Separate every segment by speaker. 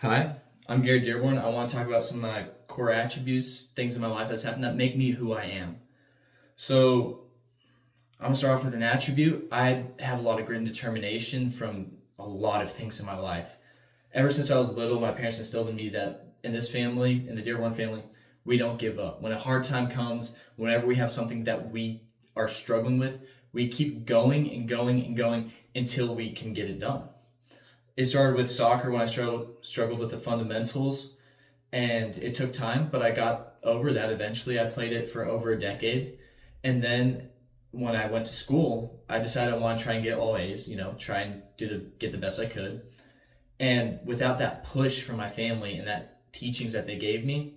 Speaker 1: Hi, I'm Gary Dearborn. I want to talk about some of my core attributes, things in my life that's happened that make me who I am. So, I'm gonna start off with an attribute. I have a lot of grit and determination from a lot of things in my life. Ever since I was little, my parents instilled in me that in this family, in the Dearborn family, we don't give up. When a hard time comes, whenever we have something that we are struggling with, we keep going and going and going until we can get it done. It started with soccer when I struggled with the fundamentals, and it took time, but I got over that eventually. I played it for over a decade, and then when I went to school, I decided I want to try and get all A's. Try and get the best I could. And without that push from my family and that teachings that they gave me,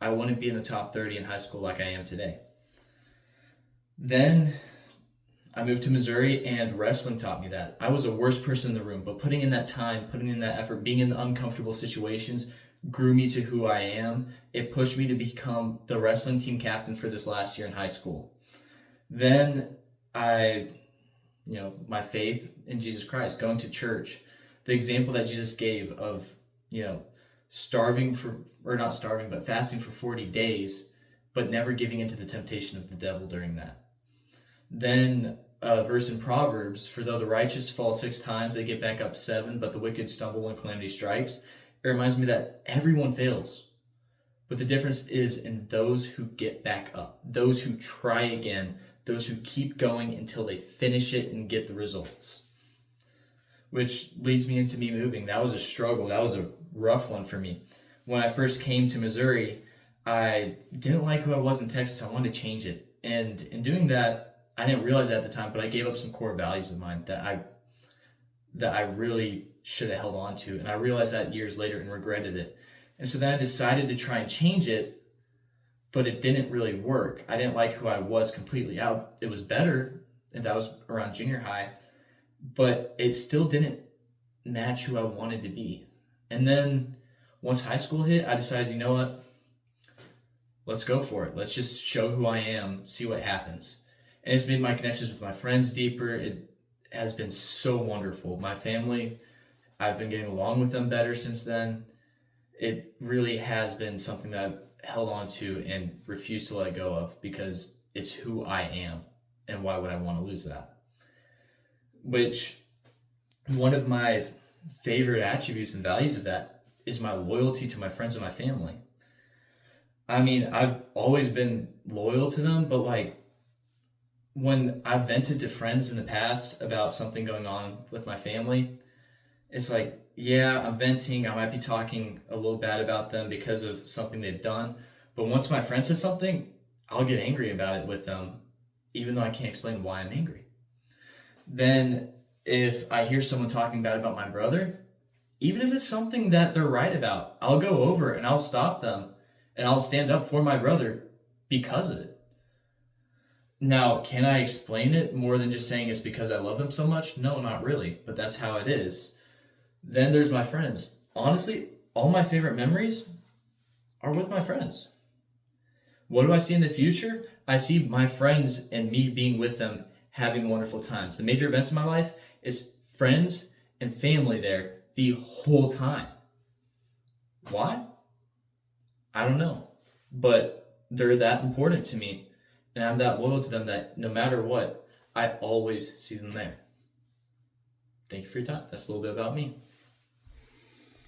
Speaker 1: I wouldn't be in the top 30 in high school like I am today. Then I moved to Missouri, and wrestling taught me that. I was the worst person in the room, but putting in that time, putting in that effort, being in the uncomfortable situations grew me to who I am. It pushed me to become the wrestling team captain for this last year in high school. Then I, my faith in Jesus Christ, going to church, the example that Jesus gave of, you know, starving for, or not starving, but fasting for 40 days, but never giving into the temptation of the devil during that. Then a verse in Proverbs, for though the righteous fall 6 times, they get back up seven, but the wicked stumble when calamity strikes. It reminds me that everyone fails, but the difference is in those who get back up, those who try again, those who keep going until they finish it and get the results. Which leads me into me moving. That was a struggle. That was a rough one for me. When I first came to Missouri, I didn't like who I was in Texas. I wanted to change it. And in doing that, I didn't realize it at the time, but I gave up some core values of mine that I really should have held on to. And I realized that years later and regretted it. And so then I decided to try and change it, but it didn't really work. I didn't like who I was completely. It was better, and that was around junior high, but it still didn't match who I wanted to be. And then once high school hit, I decided, you know what? Let's go for it. Let's just show who I am, see what happens. And it's made my connections with my friends deeper. It has been so wonderful. My family, I've been getting along with them better since then. It really has been something that I've held on to and refused to let go of because it's who I am, and why would I want to lose that? Which, one of my favorite attributes and values of that is my loyalty to my friends and my family. I mean, I've always been loyal to them, but like when I've vented to friends in the past about something going on with my family, it's like, yeah, I'm venting. I might be talking a little bad about them because of something they've done. But once my friend says something, I'll get angry about it with them, even though I can't explain why I'm angry. Then, if I hear someone talking bad about my brother, even if it's something that they're right about, I'll go over and I'll stop them and I'll stand up for my brother because of it. Now, can I explain it more than just saying it's because I love them so much? No, not really, but that's how it is. Then there's my friends. Honestly, all my favorite memories are with my friends. What do I see in the future? I see my friends and me being with them having wonderful times. The major events in my life is friends and family there the whole time. Why? I don't know. But they're that important to me, and I'm that loyal to them that no matter what, I always see them there. Thank you for your time. That's a little bit about me.